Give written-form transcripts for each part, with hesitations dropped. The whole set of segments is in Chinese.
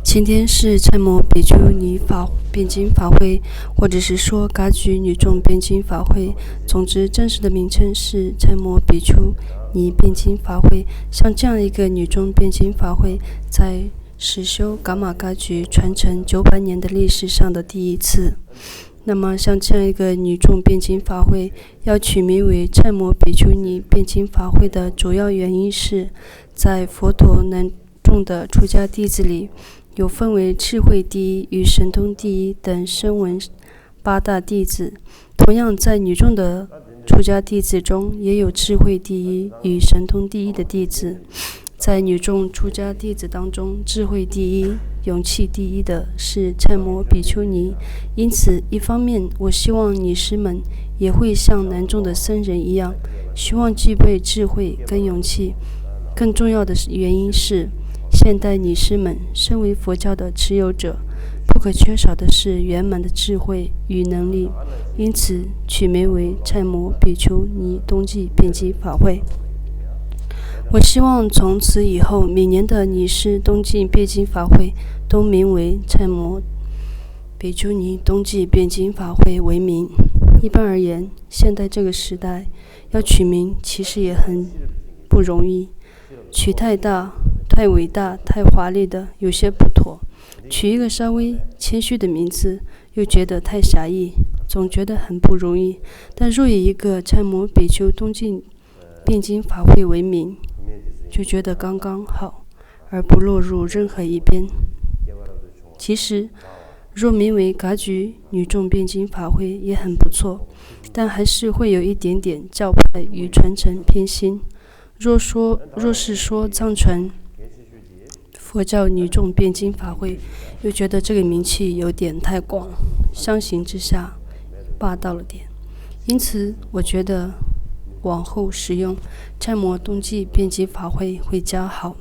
今天是参摩比丘尼辩经法会，或者是说噶举女众辩经法会。总之，正式的名称是参摩比丘尼辩经法会。像这样一个女众辩经法会，在实修噶玛噶举传承900年的历史上的第一次。那么，像这样一个女众辩经法会，要取名为参摩比丘尼辩经法会的主要原因是，在佛陀男众的出家弟子里，有分为智慧第一与神通第一等声闻8大弟子。同样，在女众的出家弟子中，也有智慧第一与神通第一的弟子。在女众出家弟子当中，智慧第一、勇气第一的是参摩比丘尼。因此，一方面，我希望女师们也会像男众的僧人一样，希望具备智慧跟勇气。更重要的原因是，现代女师们身为佛教的持有者，不可缺少的是圆满的智慧与能力。因此，取名为参摩比丘尼冬季辩经法会。我希望从此以后，每年的女师冬季辩经法会都名为参摩比丘尼冬季辩经法会为名。一般而言，现在这个时代要取名其实也很不容易，取太大、太伟大、太华丽的有些不妥，取一个稍微谦虚的名字又觉得太狭义，总觉得很不容易。但若以一个参摩比丘冬季辩经法会为名，就觉得刚刚好，而不落入任何一边。其实，若名为噶举女众辩经法会也很不错，但还是会有一点点教派与传承偏心。若是说藏传佛教女众辩经法会，又觉得这个名气有点太广，相形之下霸道了点。因此，我觉得往后使用参摩冬季辩经法会会较好。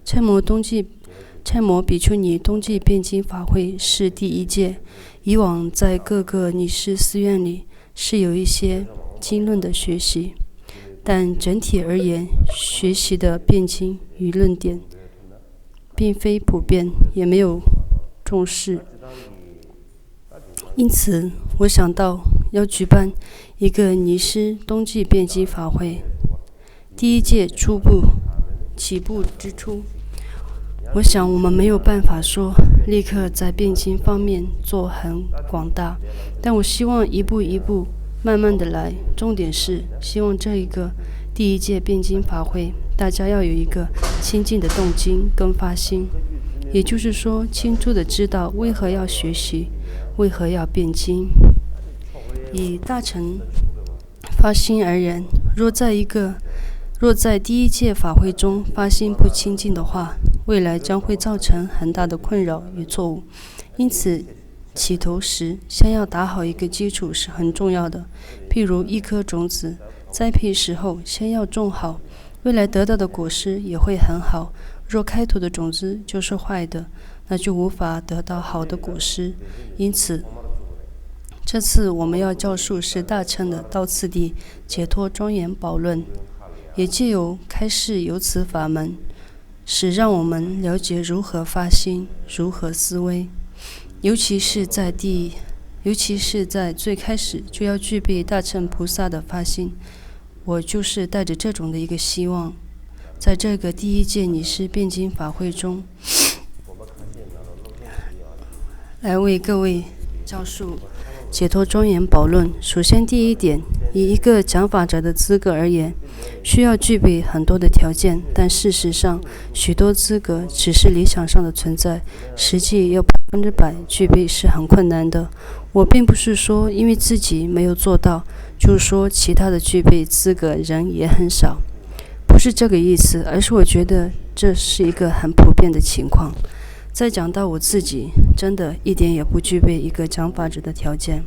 参摩比丘尼冬季辩经法会是第一届，以往在各个女师寺院里是有一些经论的学习，但整体而言，学习的辩经与论点并非普遍，也没有重视。因此，我想到要举办一个女师冬季辩经法会。第一届起步之初，我想我们没有办法说立刻在辩经方面做很广大，但我希望一步一步慢慢的来。重点是希望这一个第一届辩经法会，大家要有一个清净的动机跟发心，也就是说清楚的知道为何要学习，为何要辩经。以大乘发心而言，若在第一届法会中发心不清净的话，未来将会造成很大的困扰与错误。因此，起头时先要打好一个基础是很重要的。譬如一颗种子，栽培时候先要种好，未来得到的果实也会很好。若开头的种子就是坏的，那就无法得到好的果实。因此，这次我们要教述是大乘的道次第解脱庄严宝论，也借由开示由此法门，使让我们了解如何发心，如何思维。尤其是在最开始就要具备大乘菩萨的发心。我就是带着这种的一个希望，在这个第一届女师辩经法会中，来为各位教述解脱庄严宝论。首先第一点，以一个讲法者的资格而言，需要具备很多的条件，但事实上许多资格只是理想上的存在，实际要100%具备是很困难的。我并不是说因为自己没有做到，就是说其他的具备资格人也很少，不是这个意思，而是我觉得这是一个很普遍的情况。再讲到我自己，真的一点也不具备一个讲法者的条件。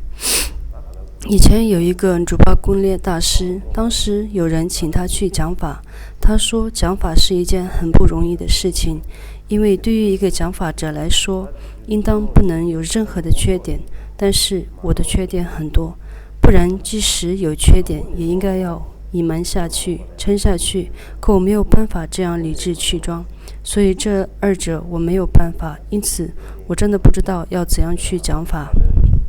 以前有一个主巴公列大师，当时有人请他去讲法，他说讲法是一件很不容易的事情，因为对于一个讲法者来说，应当不能有任何的缺点，但是我的缺点很多，不然即使有缺点也应该要隐瞒下去、撑下去，可我没有办法这样理直气壮，所以这二者我没有办法，因此我真的不知道要怎样去讲法。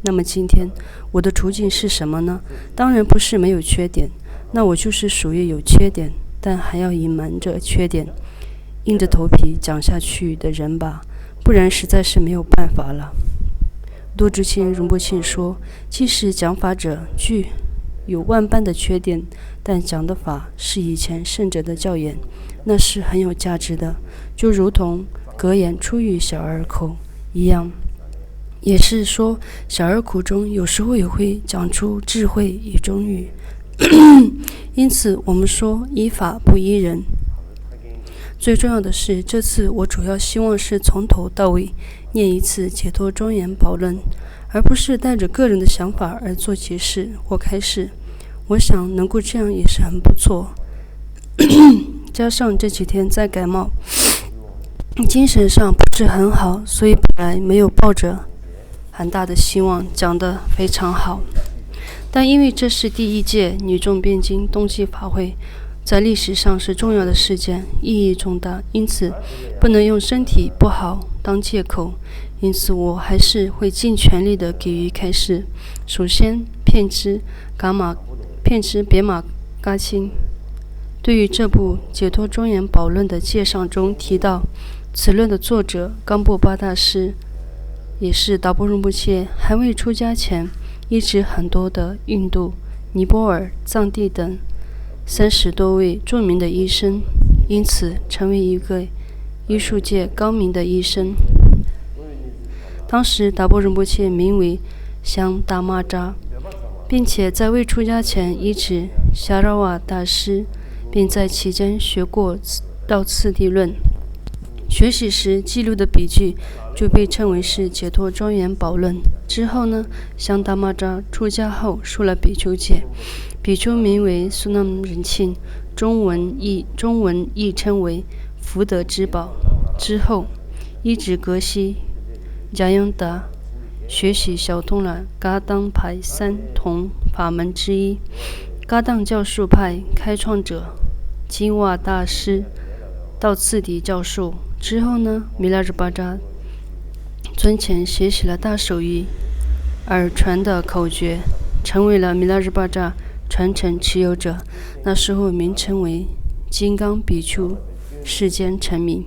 那么今天我的处境是什么呢？当然不是没有缺点，那我就是属于有缺点，但还要隐瞒着缺点，硬着头皮讲下去的人吧，不然实在是没有办法了。多知青荣波庆说，即使讲法者具有万般的缺点，但讲的法是以前圣者的教言，那是很有价值的，就如同格言出于小儿口一样，也是说小儿口中有时候也会讲出智慧与忠语。因此我们说依法不依人。最重要的是，这次我主要希望是从头到尾念一次解脱庄严宝论，而不是带着个人的想法而做解释或开示。我想能够这样也是很不错。加上这几天在感冒，精神上不是很好，所以本来没有抱着很大的希望讲得非常好。但因为这是第一届女众辩经冬季法会，在历史上是重要的事件，意义重大，因此不能用身体不好当借口，因此我还是会尽全力的给予开示。首先，片知别马嘎钦对于这部解脱庄严宝论的介绍中提到，此论的作者冈布巴大师也是达波仁波切还未出家前医治很多的印度、尼泊尔、藏地等30多位著名的医生，因此成为一个医术界高明的医生。当时达波仁波切名为香达玛扎，并且在未出家前医治夏拉瓦大师，并在期间学过道次第论。学习时记录的笔记就被称为是解脱庄严宝论。之后呢，香达玛扎出家后受了比丘戒，比丘名为苏南仁庆，中文译称为福德之宝。之后一直格西贾永达学习小通了噶当派三同法门之一，噶当教授派开创者金瓦大师道次第教授。之后呢，米拉日巴扎尊前学习了大手艺而传的口诀，成为了米拉日巴扎传承持有者，那时候名称为金刚比丘，世间成名。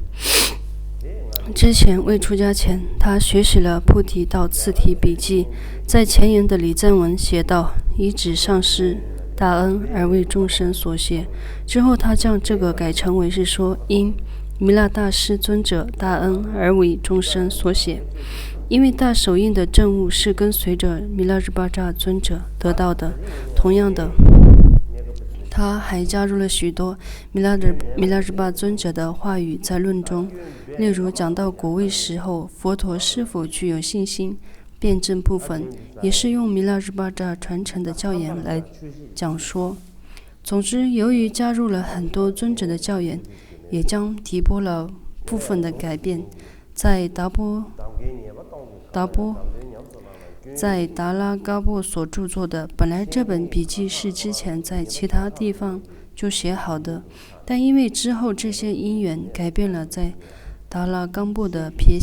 之前未出家前，他学习了菩提道次第笔记，在前言的礼赞文写道，以指上师大恩而为众生所写。之后他将这个改成为是说因弥勒大师尊者大恩而为众生所写，因为大手印的证悟是跟随着弥勒日巴扎尊者得到的。同样的，他还加入了许多弥勒日巴尊者的话语在论中，例如讲到果位时候佛陀是否具有信心辩证部分，也是用弥勒日巴扎传承的教言来讲说。总之，由于加入了很多尊者的教言，也将提拨了部分的改变。在达拉嘎布所著作的，本来这本笔记是之前在其他地方就写好的，但因为之后这些因缘改变了在达拉嘎布的编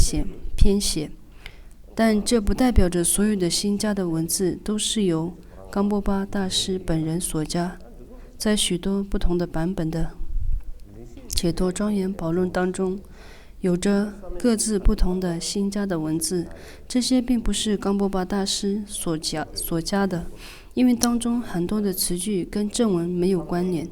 写。但这不代表着所有的新加的文字都是由冈波巴大师本人所加。在许多不同的版本的解脱庄严宝论当中，有着各自不同的新加的文字，这些并不是冈波巴大师所加的，因为当中很多的词句跟正文没有关联，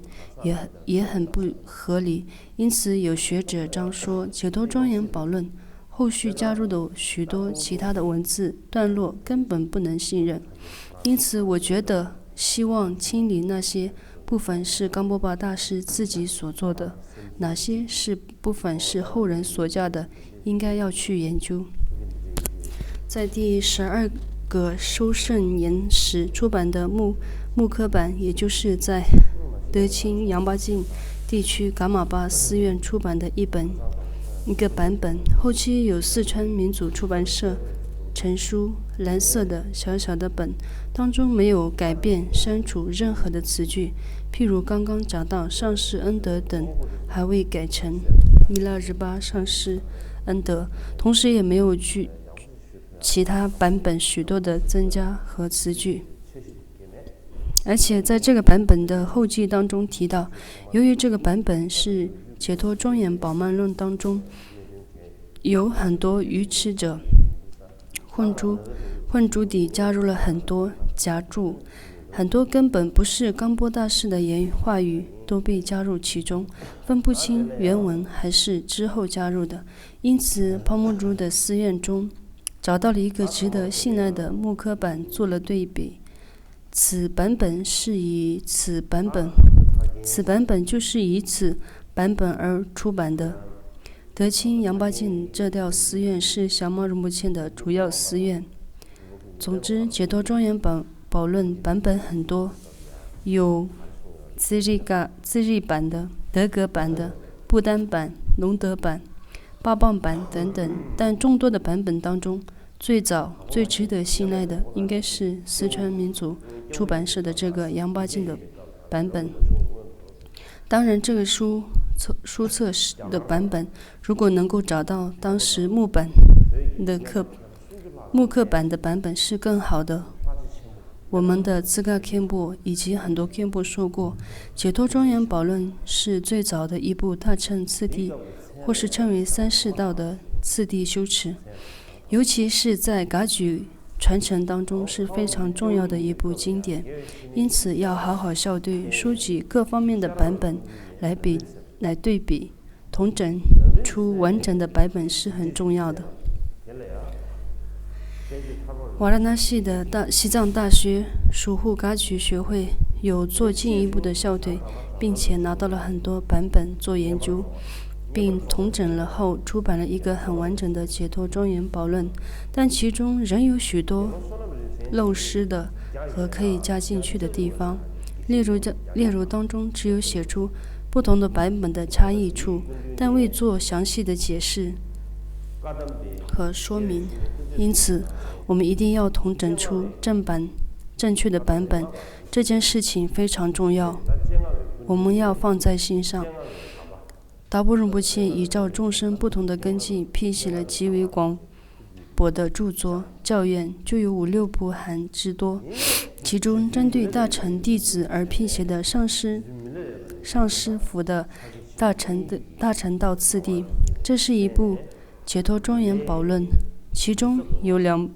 也很不合理。因此有学者这样说，解脱庄严宝论后续加入的许多其他的文字段落根本不能信任。因此我觉得希望清理那些部分是冈波巴大师自己所做的，哪些是部分是后人所加的，应该要去研究。在第12个收圣年时出版的木刻版，也就是在德钦杨巴净地区噶玛巴寺院出版的一个版本，后期有四川民族出版社成书，蓝色的小小的本，当中没有改变删除任何的词句，譬如刚刚讲到上士恩德等还未改成米拉日巴上士恩德，同时也没有其他版本许多的增加和词句。而且在这个版本的后记当中提到，由于这个版本是解脱庄严宝鬘论当中有很多愚痴者混珠地加入了很多假注，很多根本不是冈波大师的话语都被加入其中，分不清原文还是之后加入的。因此泡沫珠的寺院中找到了一个值得信赖的木刻版做了对比，此版本就是以此版本而出版的。德钦杨巴净这条寺院是降摩仁波切的主要寺院。总之，解脱庄严宝论版本很多，有自日版的、德格版的、不丹版、隆德版、八棒版等等，但众多的版本当中，最早最值得信赖的应该是四川民族出版社的这个杨巴净的版本。当然，这个书册的版本如果能够找到当时木刻版的版本是更好的。我们的自嘎堪布以及很多堪布说过，解脱庄严宝论是最早的一部大乘次第，或是称为三世道的次第修持，尤其是在噶举传承当中是非常重要的一部经典，因此要好好校对，收集各方面的版本来对比，统整出完整的版本是很重要的。瓦拉纳西的西藏大学属护噶举学会有做进一步的校对，并且拿到了很多版本做研究，并统整了后出版了一个很完整的解脱庄严宝论，但其中仍有许多漏失的和可以加进去的地方，例如当中只有写出不同的版本的差异处，但未做详细的解释和说明，因此我们一定要统整出正确的版本，这件事情非常重要，我们要放在心上。达波仁波切依照众生不同的根基，批写了极为广博的著作，教院就有5-6部含之多，其中针对大乘弟子而批写的上师符的大乘道次第，这是一部解脱庄严宝论，其中有两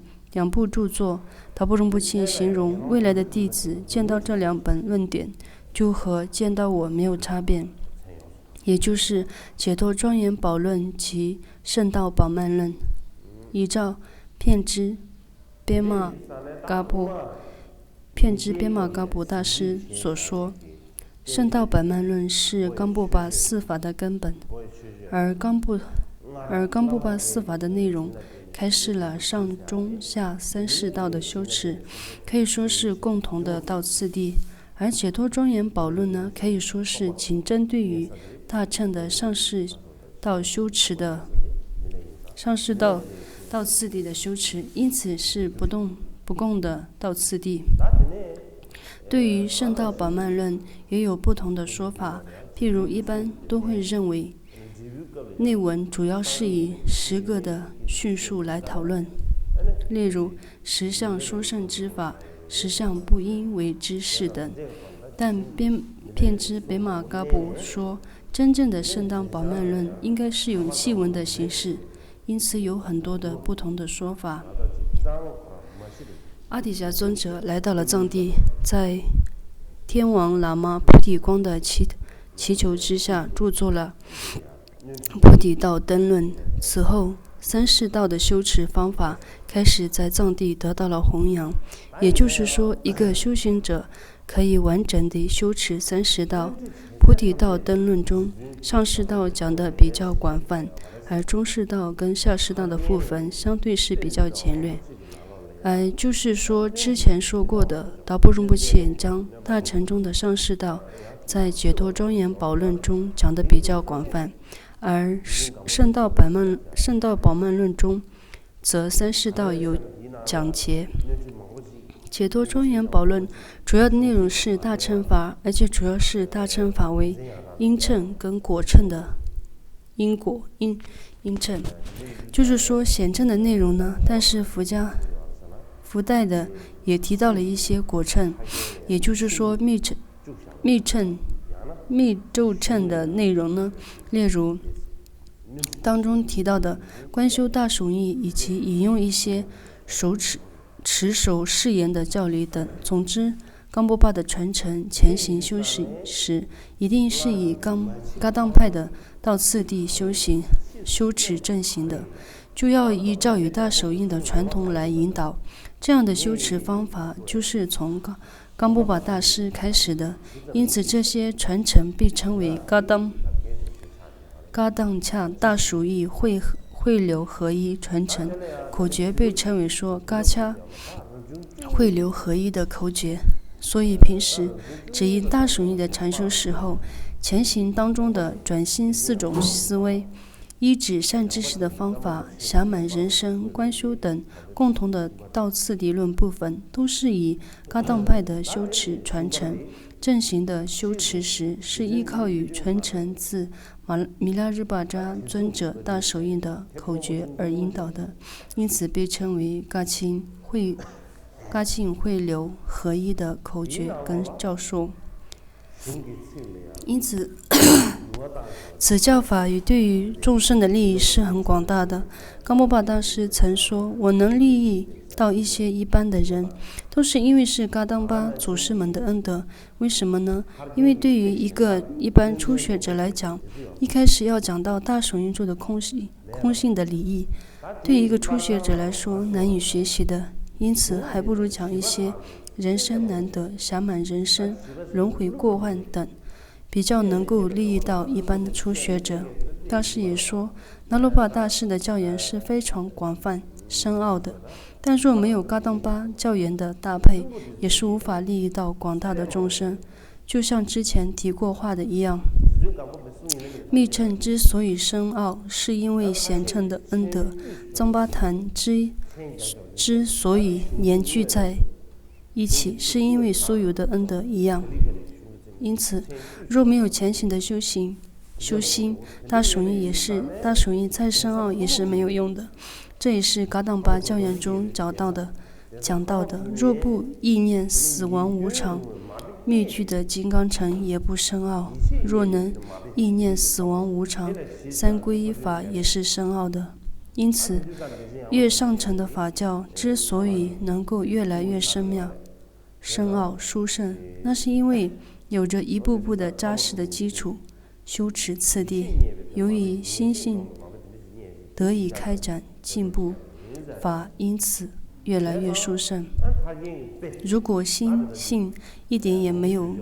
部著作。达波仁波切形容未来的弟子见到这2本论点，就和见到我没有差别，也就是解脱庄严宝论及圣道宝鬘论。依照片支边玛嘎布大师所说，圣道宝鬘论是冈布巴四法的根本，而冈布巴四法的内容开示了上中下3世道的修持，可以说是共同的道次第。而解脱庄严宝论呢，可以说是仅针对于大乘的上士道修持的上士道次第的修持，因此是不共的道次第。对于圣道宝鬘论也有不同的说法，譬如一般都会认为内文主要是以10个的叙述来讨论，例如10项殊胜之法、10项不应为之事等。但片支北玛嘎布说，真正的圣道宝鬘论应该是用祭文的形式，因此有很多的不同的说法。阿底峡尊者来到了藏地，在天王喇嘛菩提光的祈求之下，著作了菩提道灯论。此后3世道的修持方法开始在藏地得到了弘扬，也就是说，一个修行者可以完整地修持3世道。菩提道灯论中，上士道讲得比较广泛，而中士道跟下士道的部分相对是比较简略。就是说之前说过的，达波仁波切将大乘中的上士道在解脱庄严宝论中讲得比较广泛，而圣道宝鬘论中则三世道有讲解。解脱庄严宝论主要的内容是大乘法，而且主要是大乘法为因乘跟果乘的因果因乘，就是说显乘的内容呢，但是附带的也提到了一些果乘，也就是说密咒乘的内容呢，例如当中提到的观修大手印，以及引用一些持守誓言的教理等。总之，冈波巴的传承前行修行时，一定是以噶当派的到次第修持正行的，就要依照与大手印的传统来引导。这样的修持方法就是从冈波巴大师开始的，因此这些传承被称为噶当恰大手印汇流合一传承，口诀被称为说噶恰汇流合一的口诀。所以平时只因大手印的禅修时候，前行当中的转心4种思维，依止善知识的方法，暇满人生、观修等共同的道次第论部分，都是以噶当派的修持传承。正行的修持时，是依靠于传承自弥勒日巴扎尊者大手印的口诀而引导的，因此被称为噶庆汇流合一的口诀跟教授。因此此教法对于众生的利益是很广大的。冈波巴大师曾说，我能利益到一些一般的人，都是因为是噶当巴祖师们的恩德。为什么呢？因为对于一个一般初学者来讲，一开始要讲到大手印咒的空性的理义，对一个初学者来说难以学习的，因此还不如讲一些人生难得、暇满人生、轮回过患等，比较能够利益到一般的初学者。大师也说，那罗巴大师的教言是非常广泛深奥的，但若没有噶当巴教言的搭配，也是无法利益到广大的众生。就像之前提过话的一样，密乘之所以深奥，是因为显乘的恩德；藏巴坛之所以粘聚在一起，是因为所有的恩德一样。因此，若没有前行的修心，大手印再深奥也是没有用的。这也是噶当巴教言中讲到的，若不意念死亡无常，灭具的金刚乘也不深奥；若能意念死亡无常，三皈依法也是深奥的。因此，越上乘的法教之所以能够越来越深奥殊胜，那是因为有着一步步的扎实的基础修持次第，由于心性得以开展进步，法因此越来越殊胜。如果心性一点也没有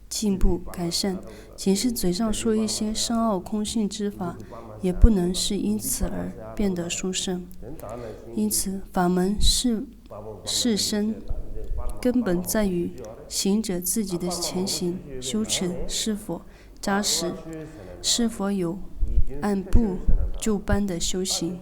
进步改善，仅是嘴上说一些深奥空性之法，也不能是因此而变得殊胜。因此法门是深，根本在于行者自己的前行修持是否扎实，是否有按部就班的修行。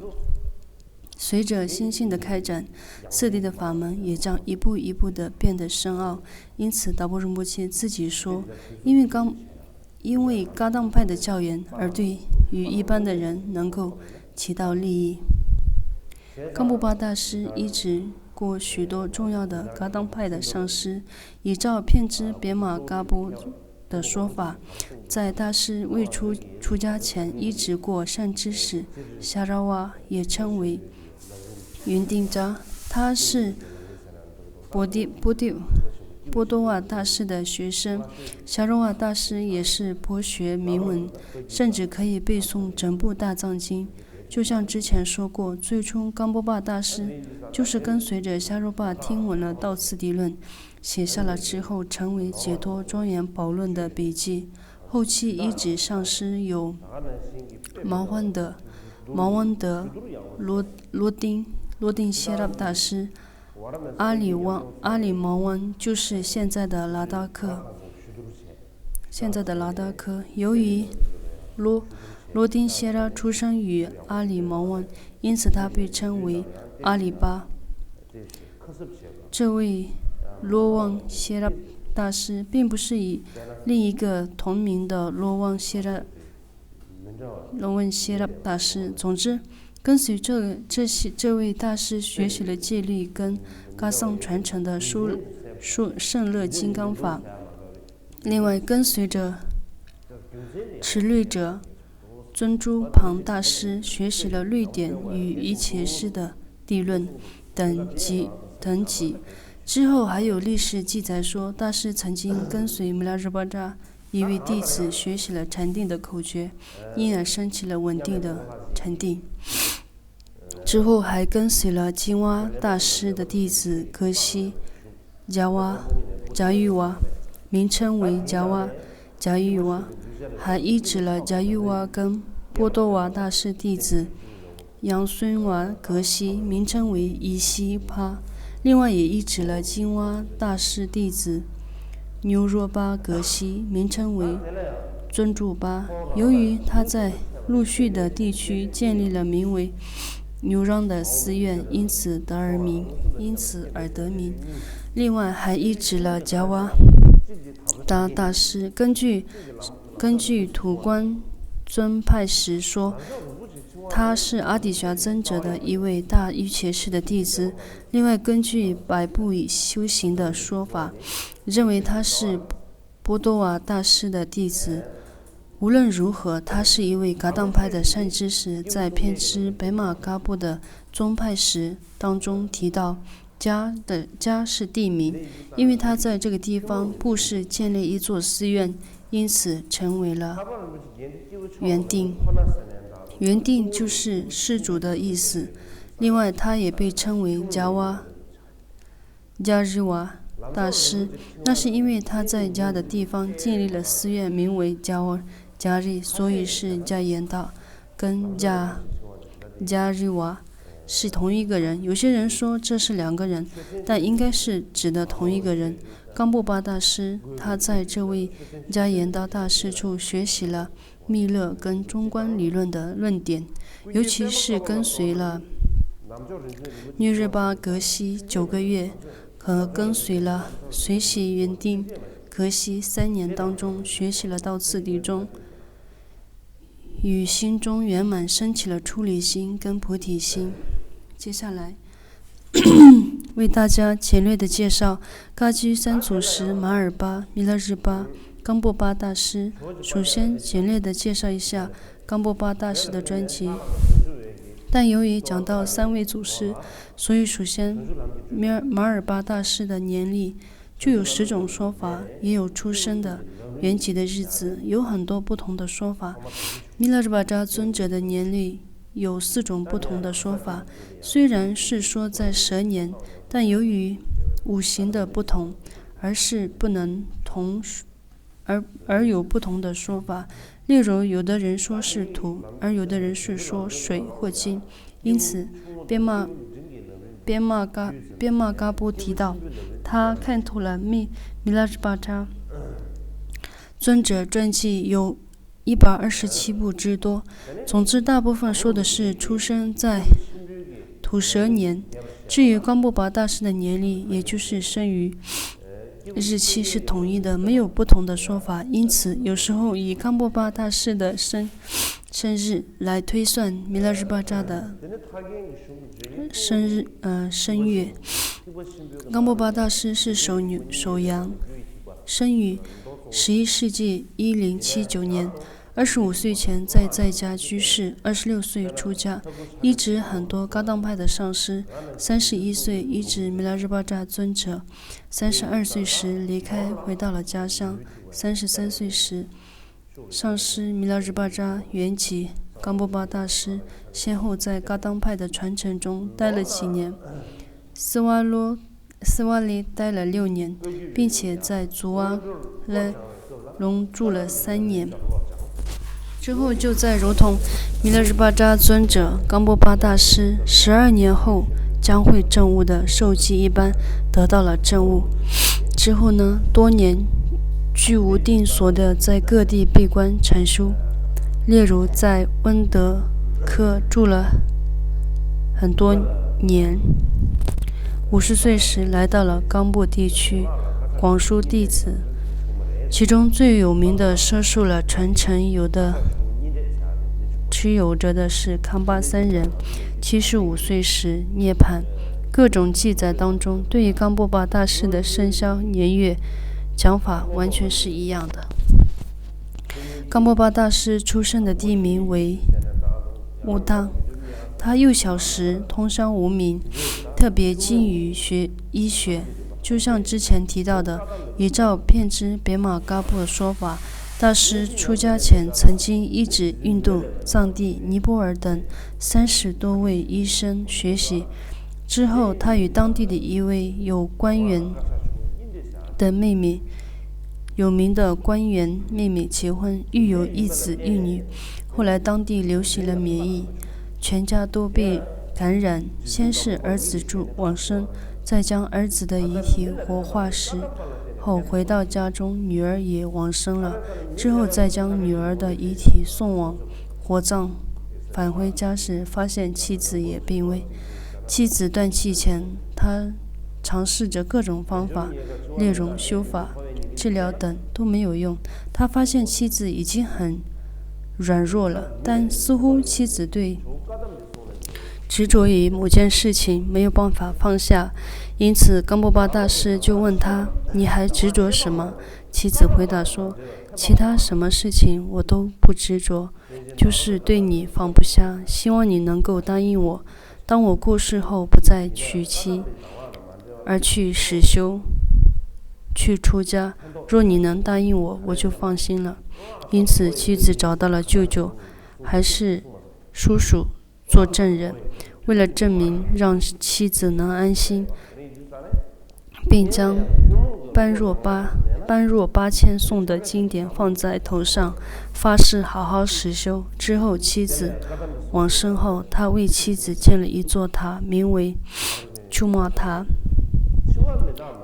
随着心性的开展，次第的法门也将一步一步地变得深奥。因此达波仁波切自己说，因为噶当派的教言而对于一般的人能够起到利益。冈布巴大师医治过许多重要的噶当派的上师，依照片支别玛嘎布的说法，在大师未出家前医治过善知识夏拉瓦，也称为云定扎，他是波多瓦大师的学生。夏拉瓦大师也是博学明文，甚至可以背诵整部大藏经。就像之前说过，最初冈波巴大师就是跟随着夏若巴听闻了道次第论，写下了之后成为解脱庄严宝论的笔记。后期依止上师有毛温德、罗丁谢拉大师、阿里毛温，就是现在的拉达科。由于罗丁谢拉出生于阿里毛旺，因此他被称为阿里巴。这位罗旺谢拉大师并不是以另一个同名的罗旺谢拉大师。总之，跟随这位大师学习了戒律跟嘎桑传承的胜乐金刚法。另外，跟随着持律者尊珠庞大师学习了律典与一切事的地论等级。之后还有历史记载说，大师曾经跟随米拉日巴扎一位弟子学习了禅定的口诀，因而升起了稳定的禅定。之后还跟随了金蛙大师的弟子格西贾玉娃，名称为贾玉娃，还医治了贾玉娃跟波多瓦大师弟子杨孙娃格西，名称为伊西帕。另外也医治了金蛙大师弟子牛若巴格西，名称为尊柱巴。由于他在陆续的地区建立了名为牛让的寺院，因此而得名。另外还医治了贾瓦达大师。根据土观尊派史说，他是阿底峡尊者的一位大瑜伽师的弟子。另外，根据百部以修行的说法，认为他是波多瓦大师的弟子。无论如何，他是一位噶当派的善知识。在偏支北马嘎布的宗派史当中提到，家是地名，因为他在这个地方布施建立一座寺院，因此成为了园定。园定就是施主的意思。另外，他也被称为加日瓦大师，那是因为他在家的地方建立了寺院，名为加日，所以是加延达跟加日瓦是同一个人。有些人说这是两个人，但应该是指的同一个人。冈布巴大师，他在这位加延达大师处学习了密勒跟中观理论的论点，尤其是跟随了涅日巴格西9个月，和跟随了随喜园定格西3年当中，学习了到次第中，与心中圆满升起了出离心跟菩提心。接下来为大家简略的介绍噶居三祖师马尔巴、弥勒日巴、冈布巴大师。首先简略的介绍一下冈布巴大师的专辑，但由于讲到3位祖师，所以首先马尔巴大师的年历就有10种说法，也有出生的原籍的日子，有很多不同的说法。弥勒日巴扎尊者的年历有4种不同的说法，虽然是说在蛇年，但由于五行的不同，而有不同的说法。例如，有的人说是土，而有的人是说水或金。因此，边玛嘎布提到，他看透了弥勒日巴扎尊者传记有127部之多。总之，大部分说的是出生在土蛇年。至于冈布巴大师的年历，也就是生于日期是统一的，没有不同的说法。因此，有时候以冈布巴大师的生日来推算弥勒日巴扎的生月。冈布巴大师是首羊，生于11世纪1079年。25岁前在家居士，26岁出家，医治很多噶当派的上师。31岁医治弥勒日巴扎尊者。32岁时离开，回到了家乡。33岁时，上师弥勒日巴扎圆寂。冈布巴大师先后在噶当派的传承中待了几年，斯瓦利待了6年，并且在祖瓦勒隆住了3年。之后就在如同弥勒日巴扎尊者冈布巴大师12年后将会证悟的受记一般得到了证悟。之后呢，多年居无定所的在各地闭关禅修。例如在温德科住了很多年，50岁时来到了冈部地区，广输弟子，其中最有名的摄受了传承持有着的是康巴三人，75岁时涅槃。各种记载当中，对于冈布巴大师的生肖年月讲法完全是一样的。冈布巴大师出生的地名为乌当，他幼小时通商无名，特别精于医学。就像之前提到的，依照遍知别马嘎布的说法，大师出家前曾经医治印度、藏地、尼泊尔等30多位医生学习。之后，他与当地的一位有名的官员妹妹结婚，育有1子1女。后来当地流行了免疫，全家都被感染，先是儿子往生，再将儿子的遗体火化时后回到家中，女儿也往生了，之后再将女儿的遗体送往火葬，返回家时发现妻子也病危。妻子断气前，他尝试着各种方法，例如修法、治疗等都没有用。他发现妻子已经很软弱了，但似乎妻子对执着于某件事情没有办法放下，因此冈布巴大师就问他：“你还执着什么？”妻子回答说：“其他什么事情我都不执着，就是对你放不下，希望你能够答应我。当我过世后，不再娶妻，而去实修，去出家。若你能答应我，我就放心了。”因此，妻子找到了舅舅，还是叔叔做证人。为了证明让妻子能安心，并将般若八千颂的经典放在头上，发誓好好实修。之后，妻子往生后，他为妻子建了一座塔，名为丘玛塔。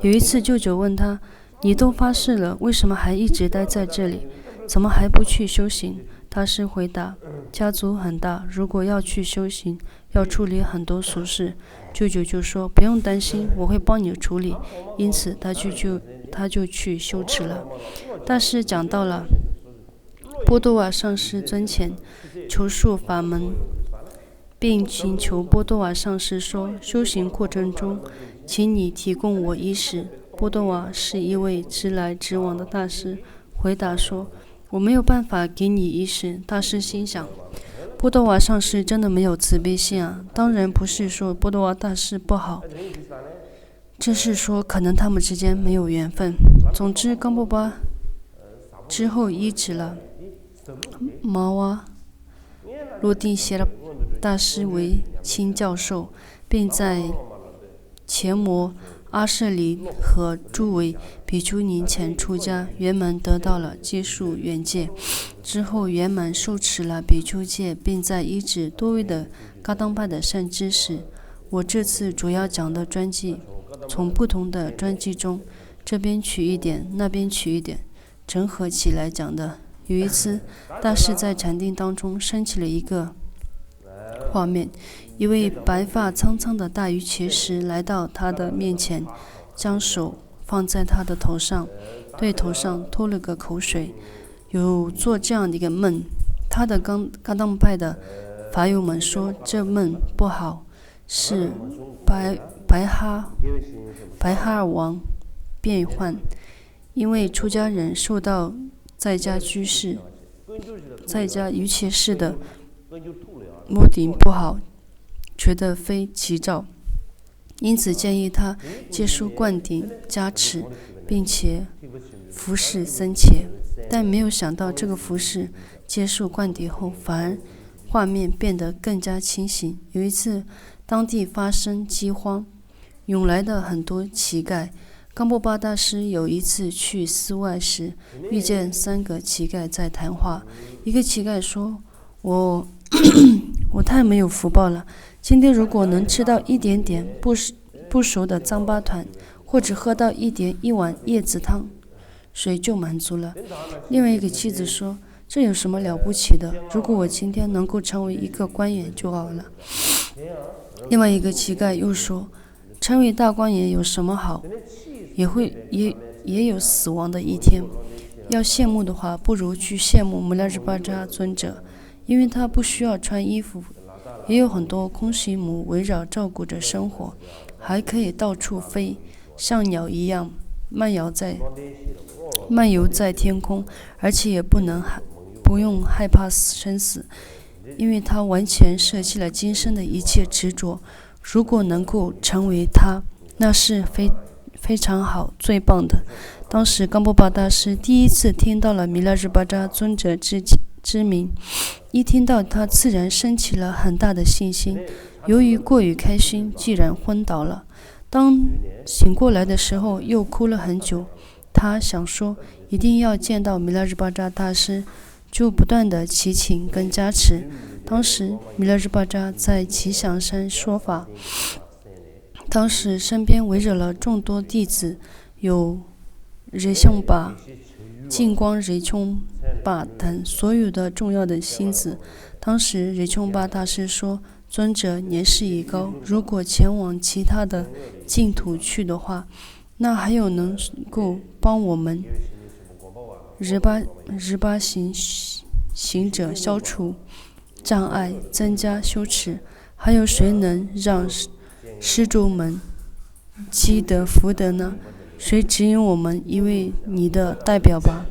有一次，舅舅问他：“你都发誓了，为什么还一直待在这里？怎么还不去修行？”大师回答：“家族很大，如果要去修行，要处理很多俗事。”舅舅就说：“不用担心，我会帮你处理。”因此，他就去修持了。大师讲到了波多瓦上师尊前求述法门，并请求波多瓦上师说：“修行过程中，请你提供我衣食。”波多瓦是一位直来直往的大师，回答说：“我没有办法给你衣食。”大师心想，波多瓦上师真的没有慈悲心啊！当然不是说波多瓦大师不好，这是说可能他们之间没有缘分。总之，冈布巴之后医治了毛瓦罗丁谢拉大师为亲教授，并在前摩阿舍里和诸位比丘尼前出家，圆满得到了结束圆戒。之后圆满受持了比丘戒，并在医治多位的噶当派的善知识。我这次主要讲的专辑，从不同的专辑中，这边取一点，那边取一点，整合起来讲的。有一次，大师在禅定当中升起了一个画面，一位白发苍苍的大瑜伽师来到他的面前，将手放在他的头上，对头上吐了个口水，有做这样的一个梦。他的噶当派的法友们说这梦不好，是白哈尔王变幻，因为出家人受到在家瑜伽士的目的不好，觉得非其照，因此建议他接受灌顶加持，并且服侍僧伽。但没有想到这个服侍接受灌顶后，反而画面变得更加清醒。有一次，当地发生饥荒，涌来的很多乞丐。冈布巴大师有一次去寺外时，遇见3个乞丐在谈话。一个乞丐说：“我太没有福报了，今天如果能吃到一点点不熟的糌粑团，或者喝到一碗叶子汤水就满足了。”另外一个妻子说：“这有什么了不起的？如果我今天能够成为一个官员就好了。另外一个乞丐又说，成为大官员有什么好？也有死亡的一天。要羡慕的话，不如去羡慕穆拉日巴扎尊者，因为他不需要穿衣服，也有很多空行母围绕照顾着生活，还可以到处飞，像鸟一样漫游在天空，而且也不用害怕生死，因为他完全舍弃了今生的一切执着。如果能够成为他，那是非常好，最棒的。当时冈波巴大师第一次听到了弥勒日巴扎尊者之名，一听到他自然升起了很大的信心。由于过于开心，竟然昏倒了。当醒过来的时候，又哭了很久。他想说一定要见到弥勒日巴扎大师，就不断的祈请跟加持。当时弥勒日巴扎在吉祥山说法，当时身边围着了众多弟子，有热相巴、净光热琼巴等所有的重要的星子。当时热琼巴大师说，尊者年事已高，如果前往其他的净土去的话，那还有能够帮我们日巴行者消除障碍，增加羞耻？还有谁能让施主们积德福德呢？谁指引我们一位你的代表吧，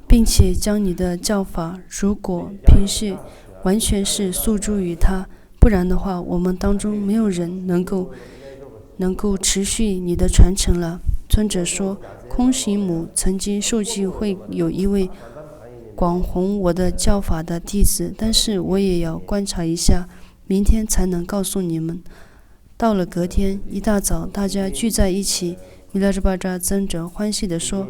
并且将你的教法，如果平时完全是诉诸于他，不然的话，我们当中没有人能够持续你的传承了。尊者说，空行母曾经受记会有一位广弘我的教法的弟子，但是我也要观察一下，明天才能告诉你们。到了隔天一大早，大家聚在一起，弥勒日巴扎尊者欢喜地说，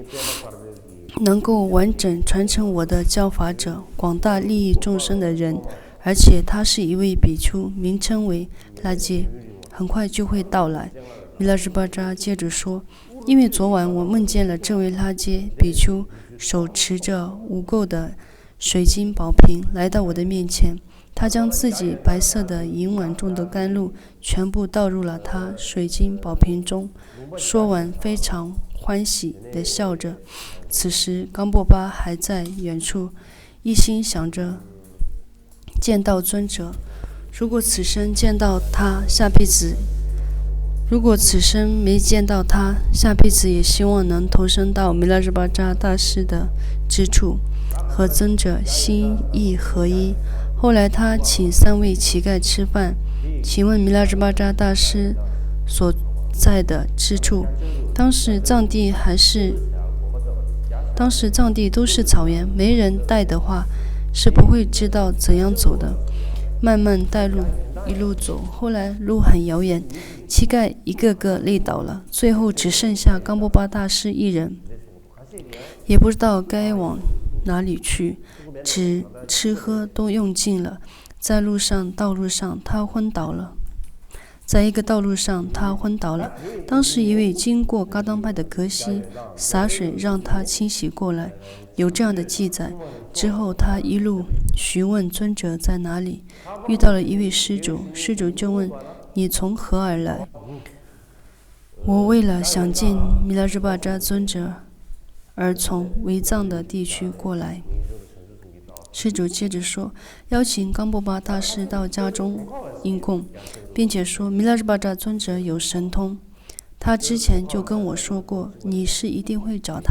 能够完整传承我的教法者，广大利益众生的人，而且他是一位比丘，名称为拉杰，很快就会到来。弥勒日巴扎接着说，因为昨晚我梦见了这位拉杰比丘，手持着无垢的水晶宝瓶来到我的面前，他将自己白色的银碗中的甘露全部倒入了他水晶宝瓶中，说完非常欢喜地笑着。此时冈波巴还在远处，一心想着见到尊者，如果此生没见到他，下辈子也希望能投生到弥勒日巴扎大师的之处，和尊者心意合一。后来他请3位乞丐吃饭，请问弥勒日巴扎大师所在的之处，当时藏地都是草原，没人带的话是不会知道怎样走的，慢慢带路，一路走，后来路很遥远，乞丐一个个累倒了，最后只剩下冈波巴大师一人，也不知道该往哪里去，吃喝都用尽了。在道路上他昏倒了，当时一位经过噶当派的格西洒水让他清洗过来，有这样的记载。之后他一路询问尊者在哪里，遇到了一位施主，施主就问，你从何而来？我为了想见弥勒日巴扎尊者而从维藏的地区过来。施主接着说，邀请冈波巴大师到家中应供，并且说弥勒日巴扎尊者有神通，他之前就跟我说过，你是一定会找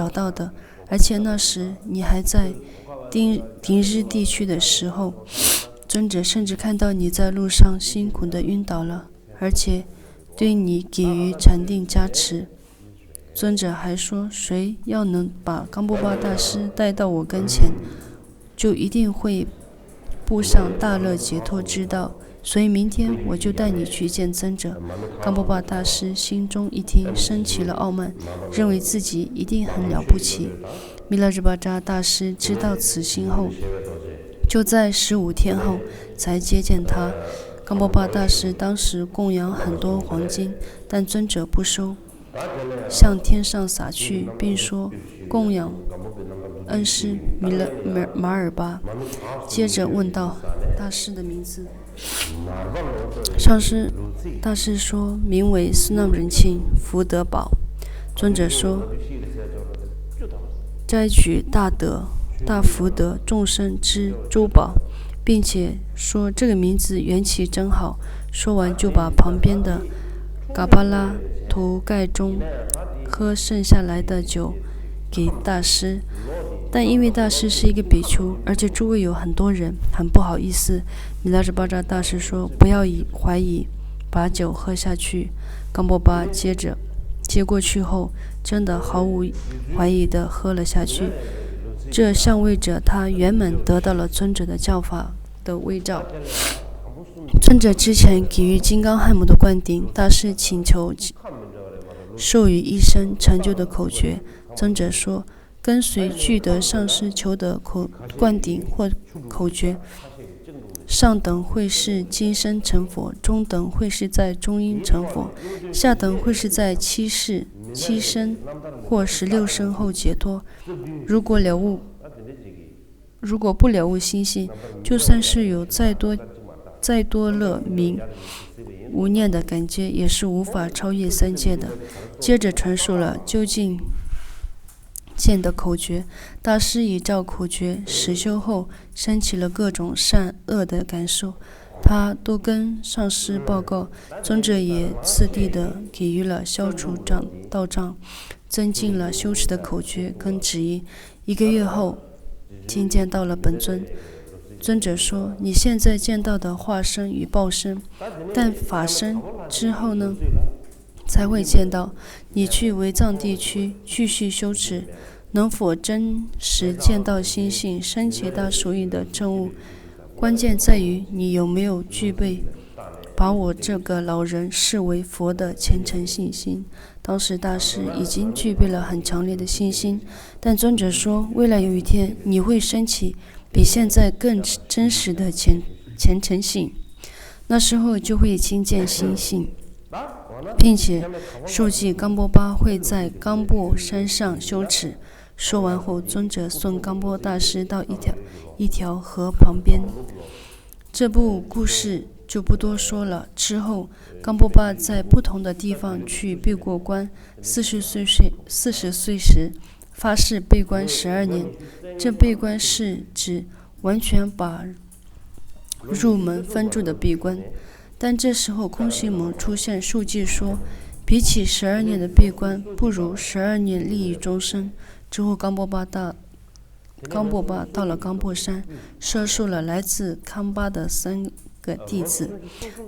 到的，而且那时你还在丁日地区的时候，尊者甚至看到你在路上辛苦地晕倒了，而且对你给予禅定加持。尊者还说，谁要能把冈波巴大师带到我跟前，就一定会步上大乐解脱之道，所以明天我就带你去见尊者。冈波巴大师心中一听，升起了傲慢，认为自己一定很了不起。弥勒日巴扎大师知道此心后，就在15天后才接见他。冈波巴大师当时供养很多黄金，但尊者不收，向天上撒去，并说供养恩师马尔巴，接着问道：“大师的名字？”上师大师说：“名为斯纳仁钦福德宝。”尊者说：“摘取大德、大福德众生之珠宝，并且说这个名字缘起真好。”说完就把旁边的嘎巴拉头盖中喝剩下来的酒给大师，但因为大师是一个比丘，而且诸位有很多人，很不好意思。米拉什巴扎大师说：“不要怀疑，把酒喝下去。”冈波巴接过去后，真的毫无怀疑地喝了下去。这相位着他圆满得到了尊者的教法的威照。尊者之前给予金刚汉姆的灌顶，大师请求授予一生成就的口诀。尊者说：“跟随具德上师求得灌顶或口诀，上等会是今生成佛，中等会是在中阴成佛，下等会是在七生或16生后解脱。如果不了悟心性，就算是有再多乐名无念的感觉，也是无法超越三界的。”接着传述了究竟见的口诀。大师依照口诀实修后，升起了各种善恶的感受，他都跟上师报告。尊者也次第地给予了消除道障、增进了修持的口诀跟指引。1个月后，觐见到了本尊。尊者说：“你现在见到的化身与报身，但法身之后呢，才会见到。你去维藏地区继续修持，能否真实见到心性升起大属意的证悟，关键在于你有没有具备把我这个老人视为佛的虔诚信心。”当时大师已经具备了很强烈的信心，但尊者说，未来有一天你会升起比现在更真实的虔诚性，那时候就会亲见心性，并且受记冈波巴会在冈波山上修持。说完后，尊者送冈波大师到一条河旁边。这部故事就不多说了。之后，冈波巴在不同的地方去闭过关。40岁时发誓闭关12年。这闭关是指完全把入门分住的闭关。但这时候空行母出现数据说，比起12年的闭关，不如12年利益众生。之后冈波巴到了冈波山，摄受了来自康巴的3个弟子。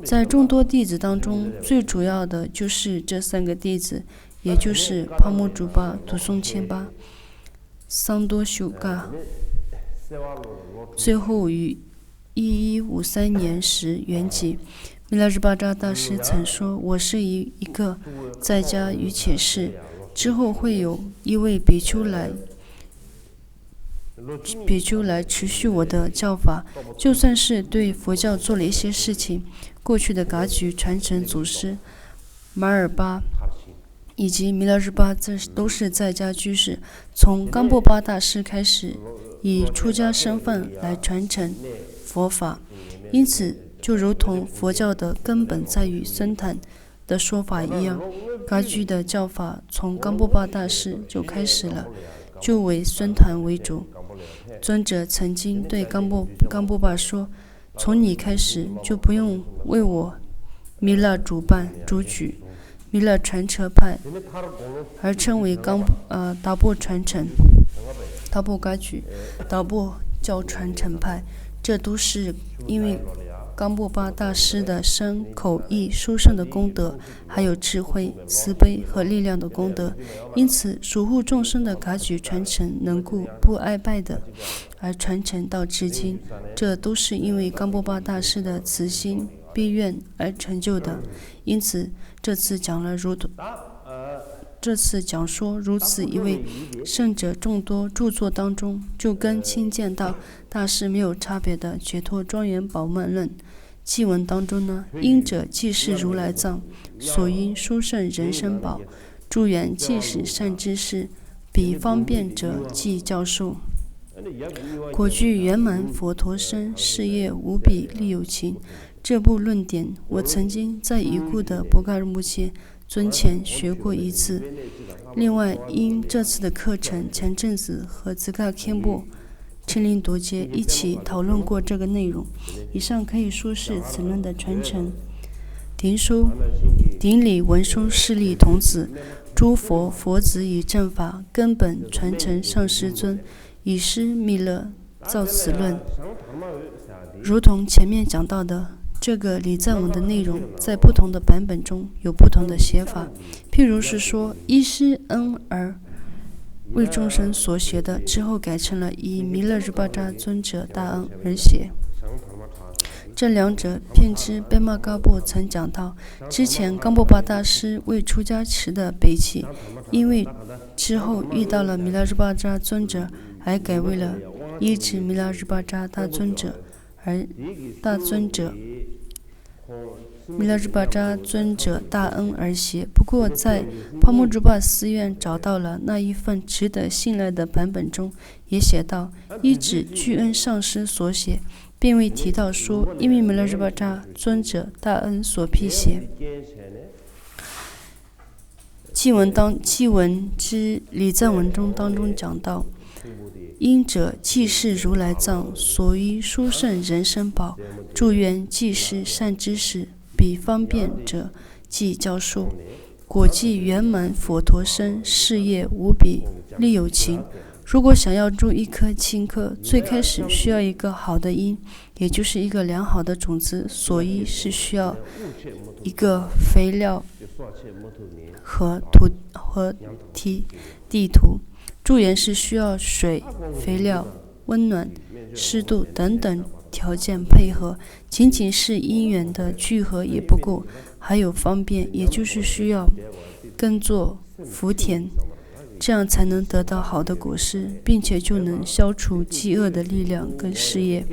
在众多弟子当中，最主要的就是这3个弟子，也就是帕木竹巴、图松谦巴、桑多修嘎。最后于1153年时圆寂。米拉日巴扎大师曾说：“我是一个在家于且士，之后会有一位比丘来持续我的教法，就算是对佛教做了一些事情。过去的噶举传承祖师马尔巴以及弥勒日巴，这都是在家居士。从冈波巴大师开始，以出家身份来传承佛法，因此就如同佛教的根本在于僧坦的说法一样，噶举的教法从冈波巴大师就开始了，就为僧团为主。尊者曾经对冈波巴说：“从你开始就不用为我弥勒主办主举，弥勒传承派，而称为达波传承、达波噶举、达波教传承派。这都是因为冈波巴大师的身口意殊胜的功德，还有智慧、慈悲和力量的功德，因此守护众生的噶举传承能够不挨败的而传承到至今，这都是因为冈波巴大师的慈心悲愿而成就的。因此这次讲说如此一位圣者众多著作当中，就跟亲见到大师没有差别的解脱庄严宝曼论偈文当中呢，因者即是如来藏，所因殊胜人身宝，助缘即使善知识，彼方便者，即教授。果具圆满佛陀身，事业无比利有情。这部论点，我曾经在已故的博嘎木切尊前学过一次。另外，因这次的课程，前阵子和兹嘎堪布、陈林多杰一起讨论过这个内容。以上可以说是此论的传承。顶礼文殊势力童子，诸佛佛子以正法根本传承上师尊，以师密勒造此论。如同前面讲到的，这个礼赞文的内容在不同的版本中有不同的写法。譬如是说依师恩而为众生所写的，之后改成了以弥勒日巴扎尊者大恩而写。这两者偏知贝玛嘎布曾讲到，之前冈布巴大师为出家持的北齐，因为之后遇到了弥勒日巴扎尊者，而改为了依止弥勒日巴扎大尊者，而大尊者弥勒日巴扎尊者大恩而写。不过在帕木竹巴寺院找到了那一份值得信赖的版本中，也写道依止具恩上师所写，并未提到说因为弥勒日巴扎尊者大恩所批写。祭文之礼赞文中当中讲到，因者即是如来藏所依殊胜人身宝，祝愿即是善知识，彼方便者即教授。果即圆满佛陀身，事业无比利有情。如果想要种一颗青稞，最开始需要一个好的因，也就是一个良好的种子，所以是需要一个肥料和地土。助缘是需要水、肥料、温暖、湿度等等条件配合，仅仅是因缘的聚合也不够，还有方便，也就是需要耕作、福田，这样才能得到好的果实，并且就能消除饥饿的力量跟事业。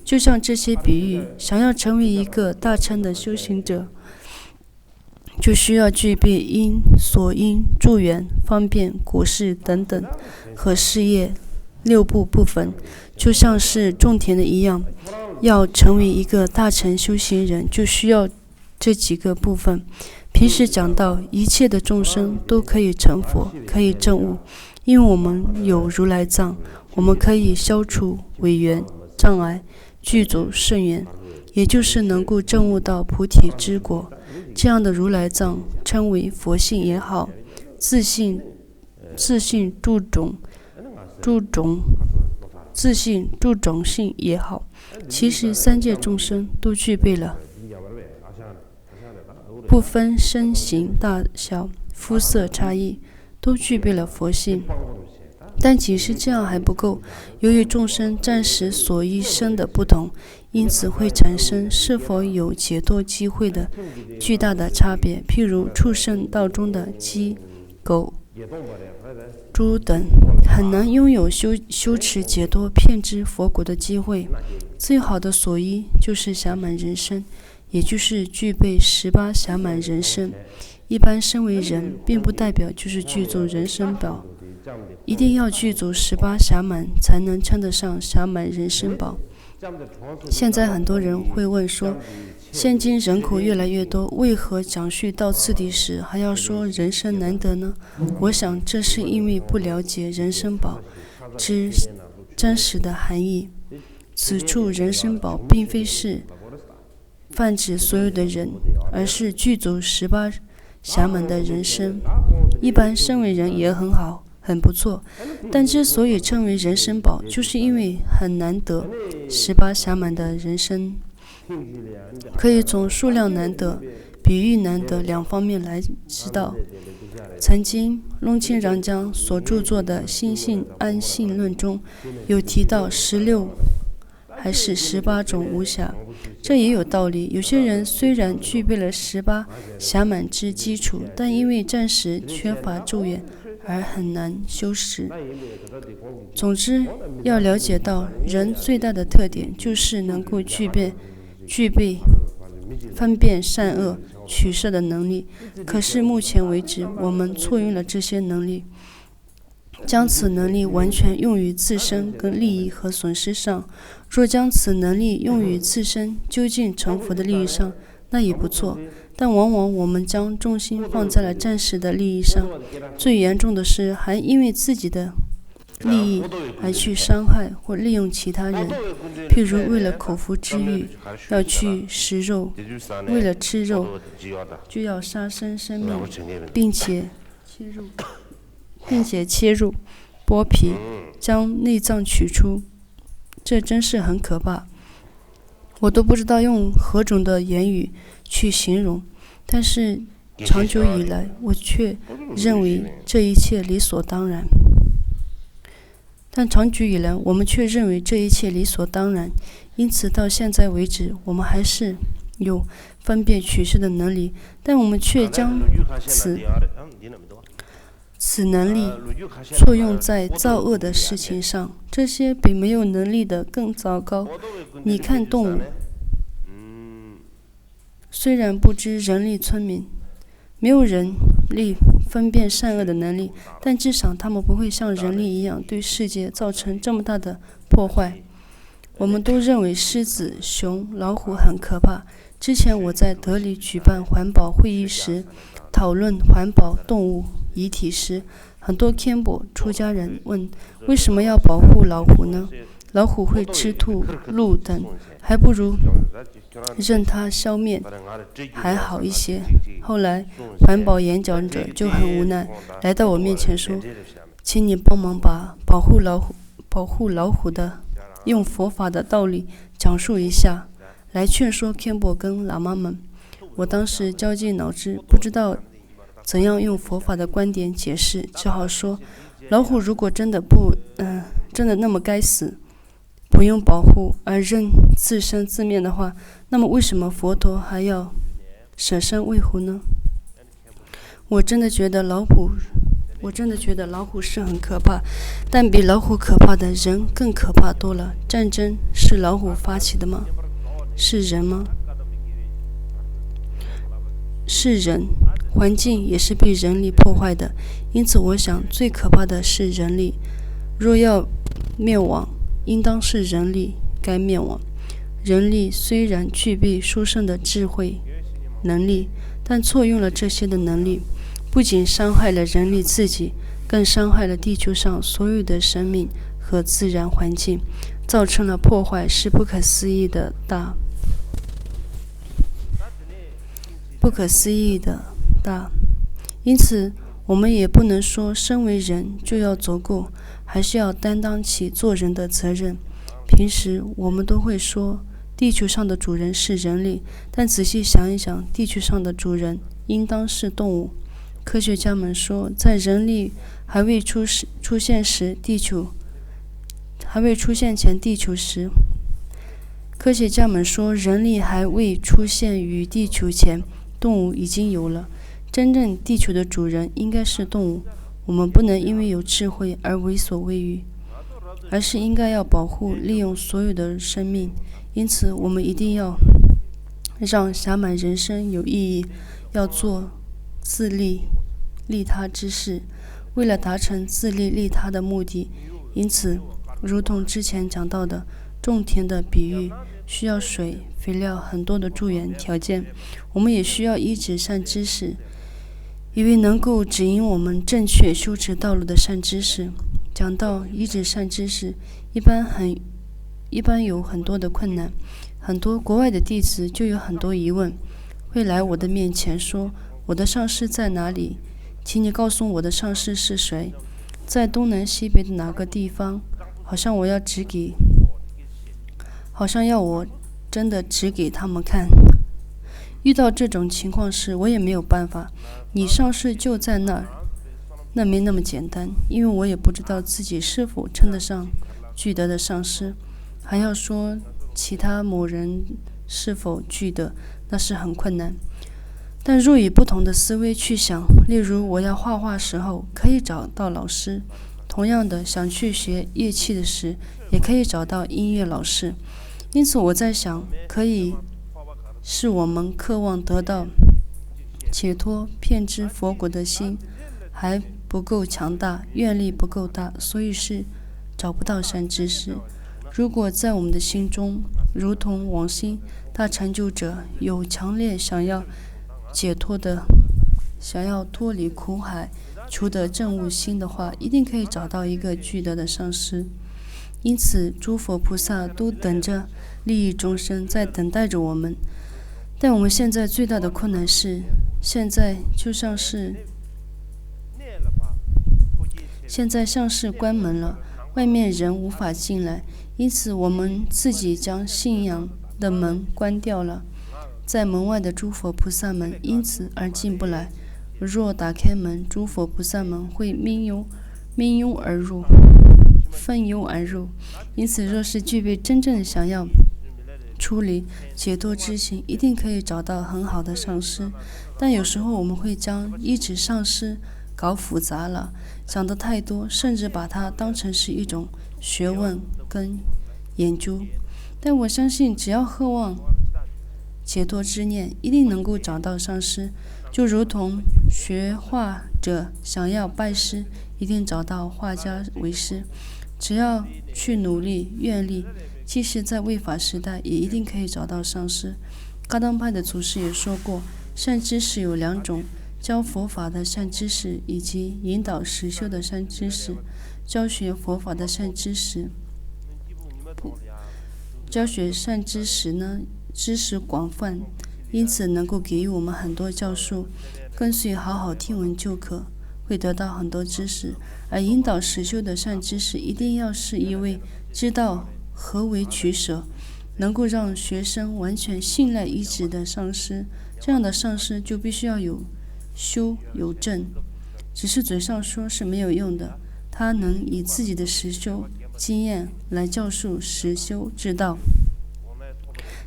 就像这些比喻，想要成为一个大乘的修行者，就需要具备因、所因、助缘、方便、果实等等和事业6部分，就像是种田的一样，要成为一个大乘修行人，就需要这几个部分。平时讲到一切的众生都可以成佛，可以证悟，因为我们有如来藏，我们可以消除违缘障碍，具足圣缘，也就是能够证悟到菩提之果。这样的如来藏称为佛性也好，自信助种性也好，其实三界众生都具备了，不分身形大小、肤色差异，都具备了佛性。但仅是这样还不够，由于众生暂时所依身的不同，因此会产生是否有解脱机会的巨大的差别。譬如畜生道中的鸡、狗、猪等，很难拥有修持解脱遍知佛果的机会。最好的所依就是暇满人身，也就是具备18暇满人身。一般身为人，并不代表就是具足人身宝，一定要具足18暇满，才能称得上暇满人身宝。现在很多人会问说，现今人口越来越多，为何讲述到次第时还要说人身难得呢？我想这是因为不了解人身宝之真实的含义。此处人身宝并非是泛指所有的人，而是具足18暇满的人身。一般身为人也很好，很不错，但之所以称为人身宝，就是因为很难得18暇满的人身。可以从数量难得、比喻难得两方面来知道。曾经隆钦让江所著作的《心性安性论》中有提到16还是18种无暇，这也有道理。有些人虽然具备了18暇满之基础，但因为暂时缺乏助缘而很难修持。总之，要了解到人最大的特点就是能够具备分辨善恶取舍的能力。可是目前为止，我们错用了这些能力，将此能力完全用于自身跟利益和损失上。若将此能力用于自身究竟成佛的利益上，那也不错。但往往我们将重心放在了暂时的利益上，最严重的是还因为自己的利益而去伤害或利用其他人。譬如为了口腹之欲要去食肉，为了吃肉就要杀生生命，并且切入剥皮，将内脏取出，这真是很可怕。我都不知道用何种的言语去形容，但是长久以来，我却认为这一切理所当然。我们却认为这一切理所当然，因此到现在为止，我们还是有分辨取舍的能力，但我们却将此能力错用在造恶的事情上，这些比没有能力的更糟糕。你看动物，虽然不知人力聪明，没有人力分辨善恶的能力，但至少他们不会像人力一样对世界造成这么大的破坏。我们都认为狮子、熊、老虎很可怕。之前我在德里举办环保会议时，讨论环保动物遗体时，很多偏颇出家人问，为什么要保护老虎呢？老虎会吃兔、鹿等，还不如任它消灭还好一些。后来环保演讲者就很无奈，来到我面前说，请你帮忙把保护老虎的用佛法的道理讲述一下，来劝说偏颇跟喇嘛们。我当时绞尽脑汁，不知道怎样用佛法的观点解释，只好说，老虎如果真的那么该死，不用保护而任自生自灭的话，那么为什么佛陀还要舍身喂虎呢？我真的觉得老虎是很可怕，但比老虎可怕的人更可怕多了。战争是老虎发起的吗？是人吗？是人。环境也是被人力破坏的，因此我想最可怕的是人力。若要灭亡，应当是人力该灭亡。人力虽然具备殊胜的智慧能力，但错用了这些的能力，不仅伤害了人力自己，更伤害了地球上所有的生命和自然环境，造成了破坏是不可思议的大。因此我们也不能说身为人就要走过，还是要担当起做人的责任。平时我们都会说地球上的主人是人类，但仔细想一想，地球上的主人应当是动物。科学家们说，在人类还未出现前，科学家们说，人类还未出现于地球前，动物已经有了。真正地球的主人应该是动物。我们不能因为有智慧而为所未欲，而是应该要保护利用所有的生命。因此我们一定要让暇满人生有意义，要做自利利他之事。为了达成自利利他的目的，因此如同之前讲到的种田的比喻，需要水、肥料很多的助缘条件，我们也需要依止善知识，一位能够指引我们正确修持道路的善知识。讲到依止善知识，一般有很多的困难，很多国外的弟子就有很多疑问，会来我的面前说，我的上师在哪里？请你告诉我的上师是谁，在东南西北的哪个地方？好像要我真的指给他们看。遇到这种情况时，我也没有办法。你上师就在那儿，那没那么简单，因为我也不知道自己是否称得上具德的上师，还要说其他某人是否具德，那是很困难。但若以不同的思维去想，例如我要画画时候可以找到老师，同样的想去学乐器的时也可以找到音乐老师。因此我在想，可以是我们渴望得到解脱遍知佛果的心，还不够强大，愿力不够大，所以是找不到善知识。如果在我们的心中，如同往生大成就者有强烈想要解脱的，想要脱离苦海，求得证悟心的话，一定可以找到一个具德的上师。因此，诸佛菩萨都等着利益众生，在等待着我们。但我们现在最大的困难是，现在像是关门了，外面人无法进来，因此我们自己将信仰的门关掉了。在门外的诸佛菩萨们因此而进不来。若打开门，诸佛菩萨们会蜂拥而入。因此，若是具备真正想要处理解脱之心，一定可以找到很好的上师。但有时候我们会将医治上师搞复杂了，想得太多，甚至把它当成是一种学问跟研究。但我相信，只要渴望解脱之念，一定能够找到上师。就如同学画者想要拜师，一定找到画家为师。只要去努力愿力，即使在未法时代，也一定可以找到上师。噶当派的祖师也说过，善知识有两种，教佛法的善知识以及引导实修的善知识。教学佛法的善知识呢，知识广泛，因此能够给予我们很多教授，跟随好好听闻就可，会得到很多知识。而引导实修的善知识一定要是一位知道何为取舍，能够让学生完全信赖依止的上师。这样的上师就必须要有修有证，只是嘴上说是没有用的。他能以自己的实修经验来教授实修之道，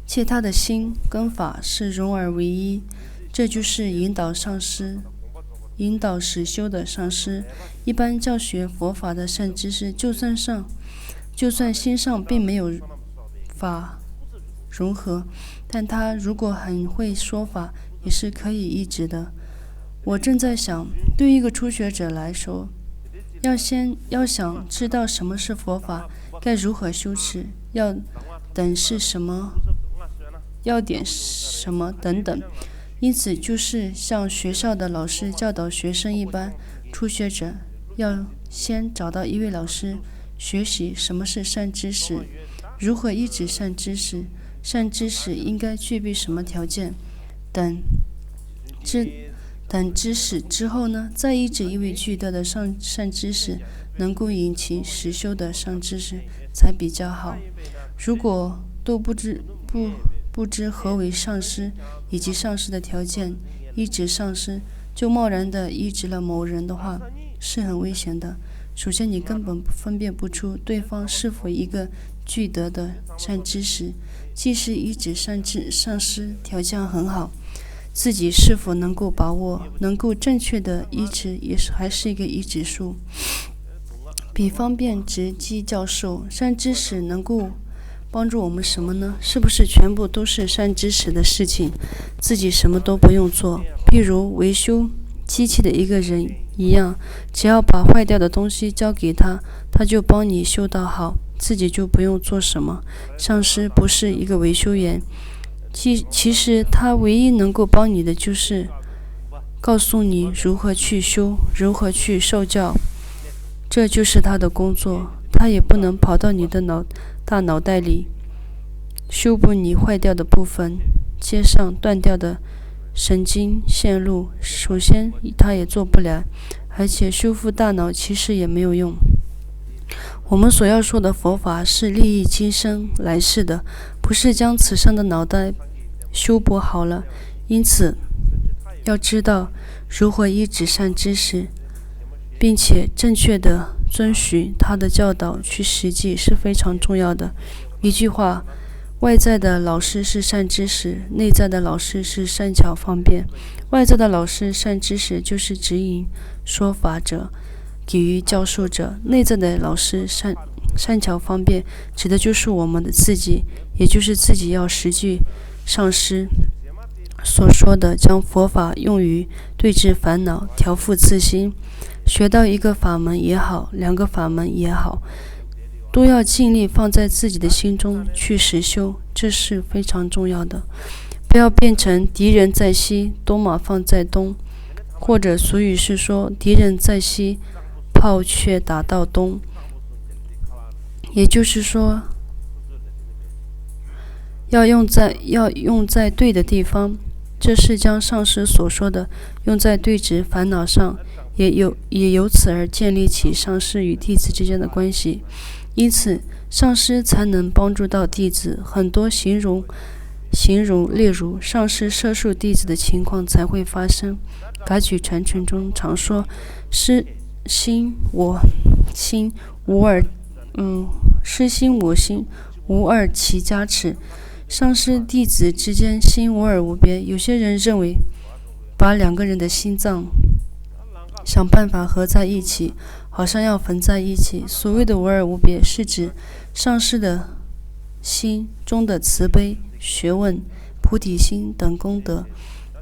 且他的心跟法是融而为一，这就是引导实修的上师。一般教学佛法的善知识，就算心上并没有法融合，但他如果很会说法，也是可以依止的。我正在想，对一个初学者来说，要想知道什么是佛法，该如何修持，要点什么等等。因此，就是像学校的老师教导学生一般，初学者要先找到一位老师，学习什么是善知识，如何依止善知识，善知识应该具备什么条件等知识之后呢，再依止一位具德的善知识，能够引起实修的善知识才比较好。如果都不知何为上师以及上师的条件，依止上师就贸然的依止了某人的话，是很危险的。首先你根本分辨不出对方是否一个具德的善知识，即使依止上师条件很好，自己是否能够把握，能够正确的依止，还是一个依止数。比方便直击教授，善知识能够帮助我们什么呢？是不是全部都是善知识的事情，自己什么都不用做？譬如维修机器的一个人一样，只要把坏掉的东西交给他，他就帮你修到好，自己就不用做什么。上师不是一个维修员，其实他唯一能够帮你的就是告诉你如何去修，如何去受教，这就是他的工作。他也不能跑到你的大脑袋里修补你坏掉的部分，接上断掉的神经线路，首先他也做不了，而且修复大脑其实也没有用。我们所要说的佛法是利益今生来世的，不是将此生的脑袋修补好了。因此要知道如何依止善知识，并且正确的遵循他的教导去实际，是非常重要的。一句话，外在的老师是善知识，内在的老师是善巧方便。外在的老师善知识就是指引说法者，给予教授者；内在的老师善巧方便指的就是我们的自己，也就是自己要实际上师。所说的将佛法用于对治烦恼、调伏自心，学到一个法门也好，2个法门也好，都要尽力放在自己的心中去实修，这是非常重要的。不要变成敌人在西，东马放在东，或者俗语是说敌人在西，炮却打到东。也就是说，要用在对的地方。这是将上师所说的用在对治烦恼上，也由此而建立起上师与弟子之间的关系。因此，上师才能帮助到弟子。很多形容，例如上师摄受弟子的情况才会发生。噶举传承中常说：“师心我心无二，师心我心无二其加持。”上师弟子之间心无二无别。有些人认为把2个人的心脏想办法合在一起，好像要缝在一起。所谓的无二无别，是指上师的心中的慈悲、学问、菩提心等功德，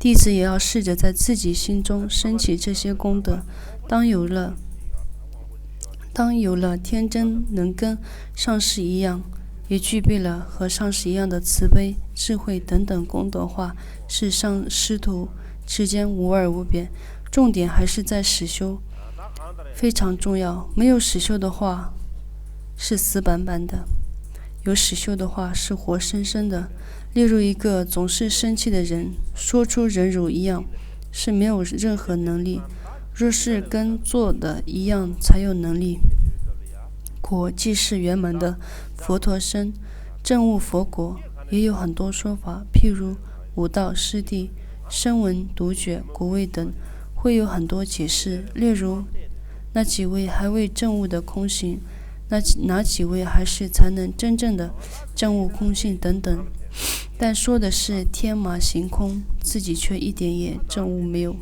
弟子也要试着在自己心中升起这些功德。当有了天真能跟上师一样，也具备了和上师一样的慈悲、智慧等等功德话，是上师徒之间无二无别。重点还是在实修，非常重要。没有实修的话是死板板的，有实修的话是活生生的。例如一个总是生气的人，说出忍辱一样是没有任何能力，若是跟做的一样才有能力。果即是圆满的佛陀身，证悟佛果也有很多说法，譬如5道师地、声闻、独觉、果位等，会有很多解释。例如那几位还未证悟的空性，哪几位还是才能真正的证悟空性等等。但说的是天马行空，自己却一点也证悟没有，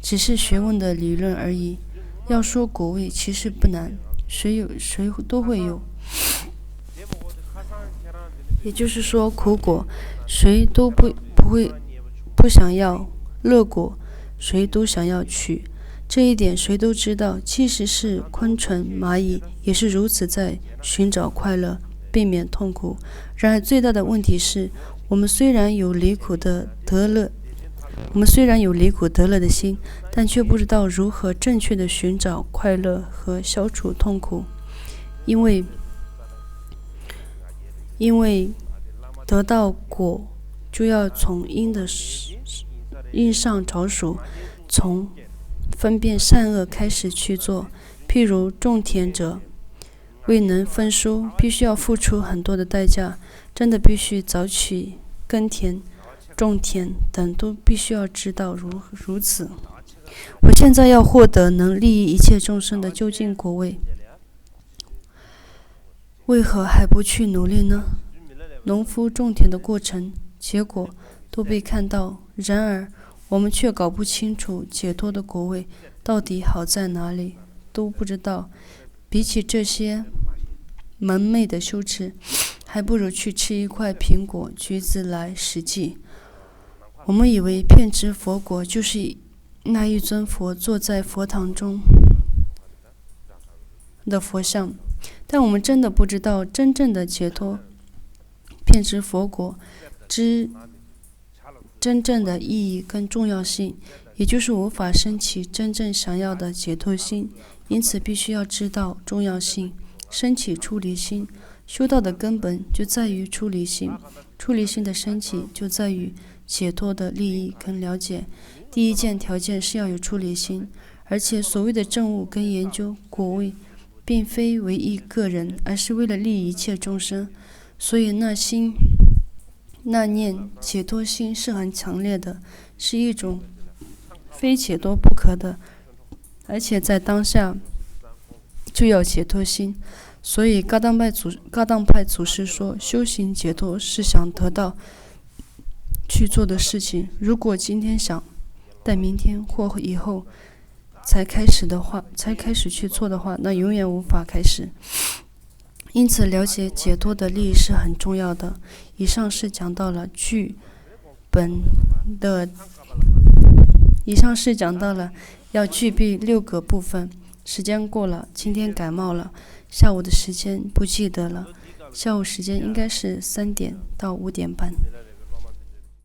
只是学问的理论而已。要说果位其实不难，谁都会有。也就是说，苦果谁都不想要，乐果谁都想要取。这一点谁都知道，即使是昆虫、蚂蚁也是如此，在寻找快乐，避免痛苦。然而最大的问题是，我们虽然有离苦得乐的心，但却不知道如何正确的寻找快乐和消除痛苦。因为得到果就要从因上着手，从分辨善恶开始去做。譬如种田者未能丰收，必须要付出很多的代价，真的必须早起耕田、种田等，都必须要知道如此。我现在要获得能利益一切众生的究竟果位，为何还不去努力呢？农夫种田的过程、结果都被看到，然而我们却搞不清楚解脱的果位到底好在哪里，都不知道。比起这些蒙昧的羞耻，还不如去吃一块苹果、橘子来实际。我们以为遍知佛果就是那一尊佛坐在佛堂中的佛像，但我们真的不知道真正的解脱遍知佛果之真正的意义跟重要性，也就是无法升起真正想要的解脱心。因此必须要知道重要性，升起出离心。修道的根本就在于出离心，出离心的升起就在于解脱的利益跟了解。第一件条件是要有出离心，而且所谓的证悟跟研究果位并非为一个人，而是为了利益一切众生。所以那念解脱心是很强烈的，是一种非解脱不可的，而且在当下就要解脱心。所以噶当派祖师说，修行解脱是想得到去做的事情，如果今天想，但明天或以后才开始去做的话，那永远无法开始。因此了解解脱的利益是很重要的。以上是讲到了具本的以上是讲到了要具备6个部分。时间过了，今天感冒了，下午的时间不记得了，下午时间应该是3点到5点半。